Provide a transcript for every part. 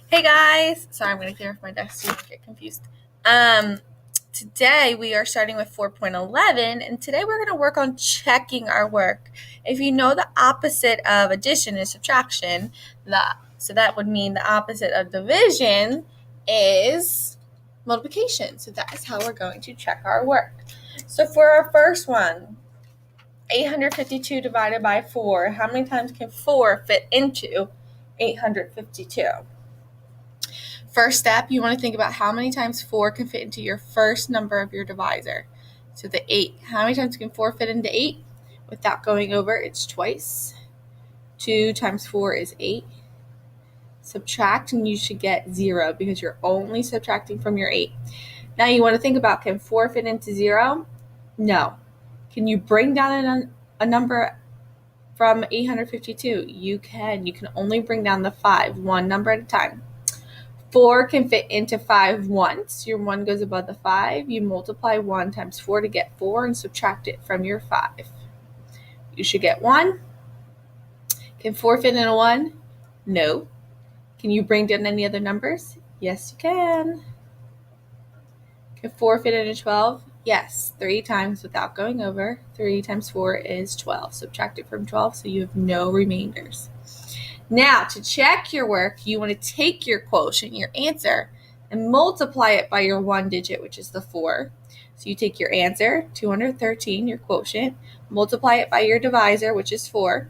Hey guys! Sorry, I'm going to clear off my desk so you don't get confused. Today we are starting with 4.11, and today we're going to work on checking our work. If you know the opposite of addition is subtraction, so that would mean the opposite of division is multiplication. So that is how we're going to check our work. So for our first one, 852 divided by 4, how many times can 4 fit into 852? First step, you want to think about how many times 4 can fit into your first number of your divisor. So the 8. How many times can 4 fit into 8? Without going over, it's twice. 2 times 4 is 8. Subtract, and you should get 0 because you're only subtracting from your 8. Now you want to think about, can 4 fit into 0? No. Can you bring down a number from 852? You can. You can only bring down the 5, one number at a time. 4 can fit into 5 once. Your 1 goes above the 5. You multiply 1 times 4 to get 4 and subtract it from your 5. You should get 1. Can 4 fit in a 1? No. Can you bring down any other numbers? Yes, you can. Can 4 fit in a 12? Yes, 3 times without going over. 3 times 4 is 12. Subtract it from 12 so you have no remainders. Now, to check your work, you want to take your quotient, your answer, and multiply it by your one digit, which is the 4. So you take your answer, 213, your quotient, multiply it by your divisor, which is 4.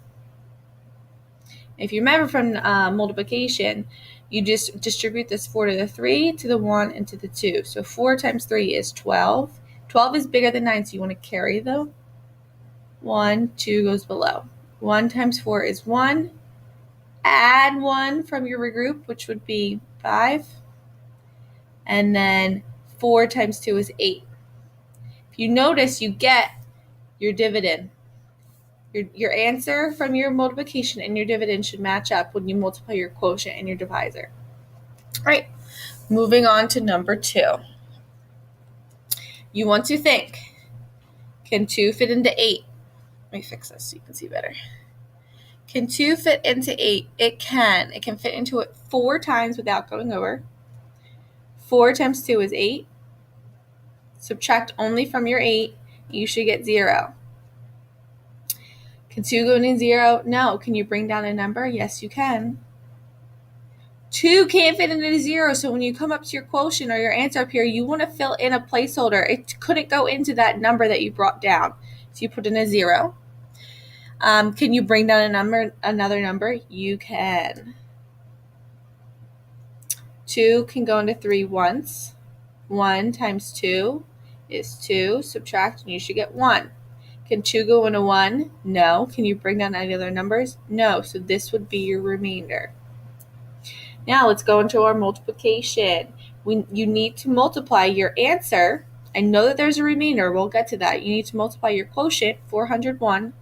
If you remember from multiplication, you just distribute this 4 to the 3, to the 1, and to the 2. So 4 times 3 is 12. 12 is bigger than 9, so you want to carry the 1. 2 goes below. 1 times 4 is 1. Add 1 from your regroup, which would be 5. And then 4 times 2 is 8. If you notice, you get your dividend. Your answer from your multiplication and your dividend should match up when you multiply your quotient and your divisor. All right, moving on to number 2. You want to think, can 2 fit into 8? Let me fix this so you can see better. Can 2 fit into 8? It can. It can fit into it 4 times without going over. 4 times 2 is 8. Subtract only from your 8. You should get 0. Can 2 go into 0? No. Can you bring down a number? Yes, you can. 2 can't fit into 0, so when you come up to your quotient or your answer up here, you want to fill in a placeholder. It couldn't go into that number that you brought down, so you put in a 0. Can you bring down another number? You can. 2 can go into 3 once. 1 times 2 is 2. Subtract, and you should get 1. Can 2 go into 1? No. Can you bring down any other numbers? No. So this would be your remainder. Now let's go into our multiplication. You need to multiply your answer. I know that there's a remainder. We'll get to that. You need to multiply your quotient, 401,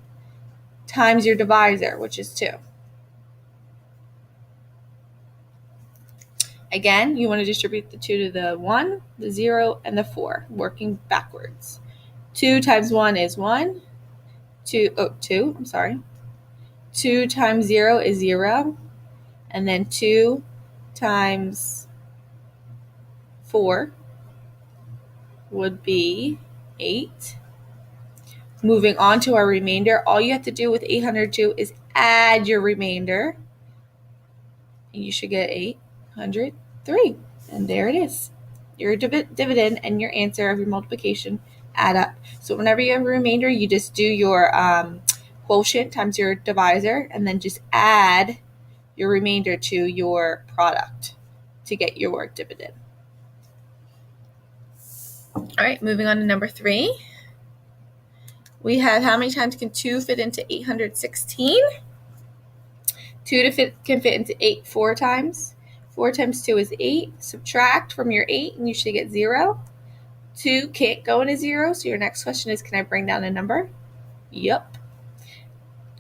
times your divisor, which is 2. Again, you want to distribute the 2 to the 1, the 0, and the 4, working backwards. 2 times 1 is 1. 2, I'm sorry. 2 times 0 is 0. And then 2 times 4 would be 8. Moving on to our remainder, all you have to do with 802 is add your remainder. And you should get 803. And there it is. Your dividend and your answer of your multiplication add up. So whenever you have a remainder, you just do your quotient times your divisor, and then just add your remainder to your product to get your dividend. All right, moving on to number 3. We have, how many times can 2 fit into 816? 2 can fit into 8 4 times. 4 times 2 is 8. Subtract from your 8, and you should get 0. 2 can't go into 0, so your next question is, can I bring down a number? Yep.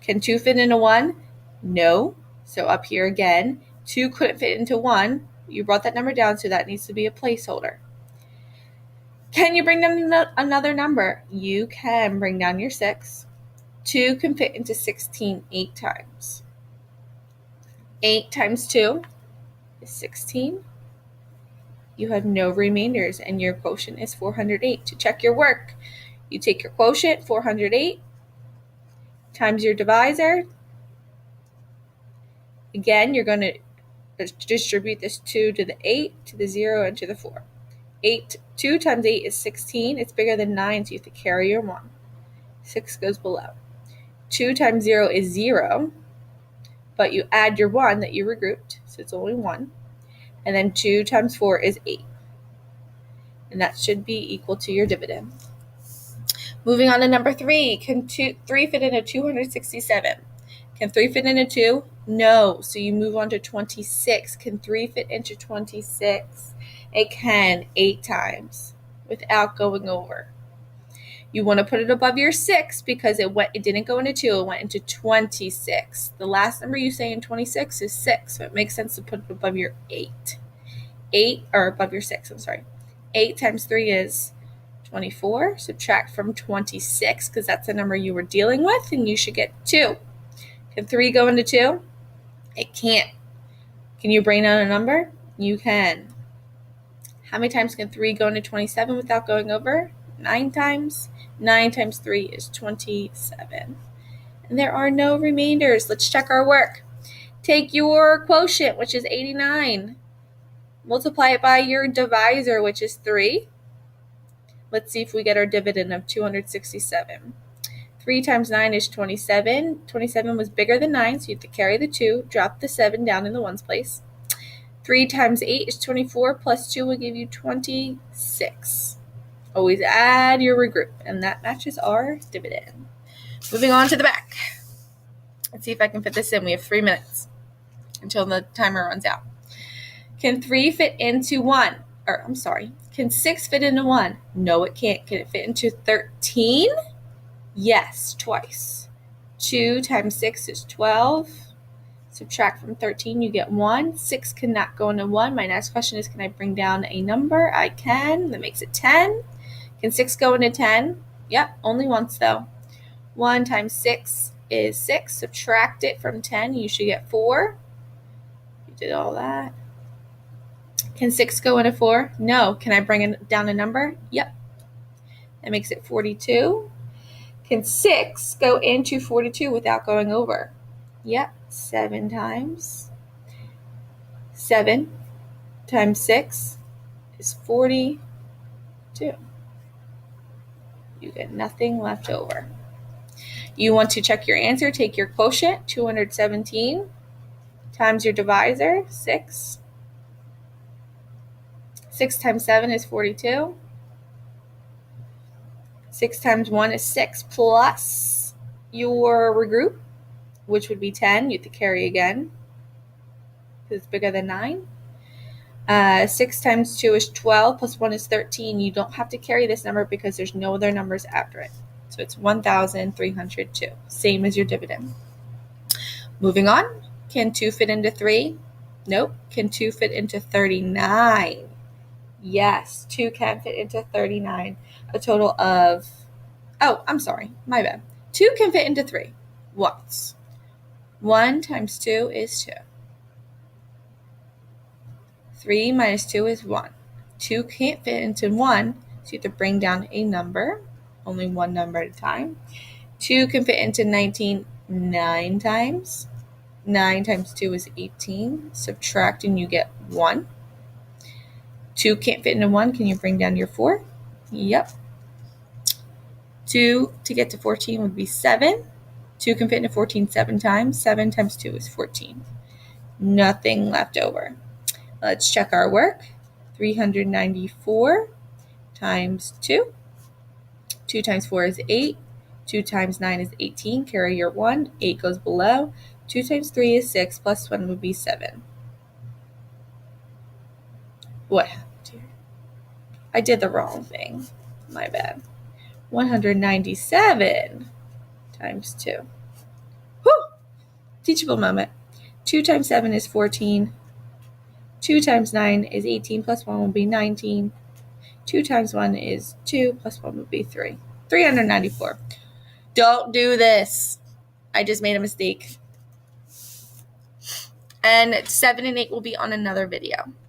Can 2 fit into 1? No. So up here again, 2 couldn't fit into 1. You brought that number down, so that needs to be a placeholder. Can you bring down another number? You can bring down your 6. 2 can fit into 16 8 times. 8 times 2 is 16. You have no remainders, and your quotient is 408. To check your work, you take your quotient, 408, times your divisor. Again, you're going to distribute this 2 to the 8, to the 0, and to the 4. 2 times 8 is 16. It's bigger than 9, so you have to carry your 1. 6 goes below. 2 times 0 is 0, but you add your 1 that you regrouped, so it's only 1. And then 2 times 4 is 8. And that should be equal to your dividend. Moving on to number 3. Can 3 fit into 267? Can 3 fit into 2? No. So you move on to 26. Can 3 fit into 26? It can 8 times without going over. You want to put it above your 6 because it didn't go into 2, it went into 26. The last number you say in 26 is 6, so it makes sense to put it above your 8. 8, or above your 6, I'm sorry. 8 times 3 is 24. Subtract from 26 because that's the number you were dealing with, and you should get 2. Can 3 go into 2? It can't. Can you bring down a number? You can. How many times can 3 go into 27 without going over? 9 times. 9 times 3 is 27. And there are no remainders. Let's check our work. Take your quotient, which is 89. Multiply it by your divisor, which is 3. Let's see if we get our dividend of 267. 3 times 9 is 27. 27 was bigger than 9, so you have to carry the 2, drop the 7 down in the 1's place. 3 times 8 is 24, plus 2 will give you 26. Always add your regroup, and that matches our dividend. Moving on to the back. Let's see if I can fit this in. We have 3 minutes until the timer runs out. Can 3 fit into 1? Can 6 fit into 1? No, it can't. Can it fit into 13? Yes, twice. 2 times 6 is 12. Subtract from 13, you get 1. 6 cannot go into 1. My next question is, can I bring down a number? I can. That makes it 10. Can 6 go into 10? Yep, only once though. 1 times 6 is 6. Subtract it from 10, you should get 4. You did all that. Can 6 go into 4? No. Can I bring down a number? Yep. That makes it 42. Can 6 go into 42 without going over? Yep, 7 times. 7 times 6 is 42. You get nothing left over. You want to check your answer. Take your quotient, 217, times your divisor, 6. 6 times 7 is 42. 6 times 1 is 6, plus your regroup, which would be 10. You have to carry again because it's bigger than 9. 6 times 2 is 12, plus 1 is 13. You don't have to carry this number because there's no other numbers after it. So it's 1,302, same as your dividend. Moving on, can 2 fit into 3? Nope. Can 2 fit into 39? Yes, 2 can fit into 39. A total of, my bad. 2 can fit into 3 once. 1 times 2 is 2. 3 minus 2 is 1. 2 can't fit into 1, so you have to bring down a number, only one number at a time. 2 can fit into 19 9 times. 9 times 2 is 18. Subtract and you get 1. 2 can't fit into 1. Can you bring down your 4? Yep. 2 to get to 14 would be 7. 2 can fit into 14 7 times. 7 times 2 is 14. Nothing left over. Let's check our work. 394 times 2. 2 times 4 is 8. 2 times 9 is 18. Carry your 1. 8 goes below. 2 times 3 is 6. Plus 1 would be 7. What happened here? I did the wrong thing. My bad. 197 times 2. Whew! Teachable moment. 2 times 7 is 14. 2 times 9 is 18. Plus 1 will be 19. 2 times 1 is 2. Plus 1 would be 3. 394. Don't do this. I just made a mistake. and 7 and 8 will be on another video.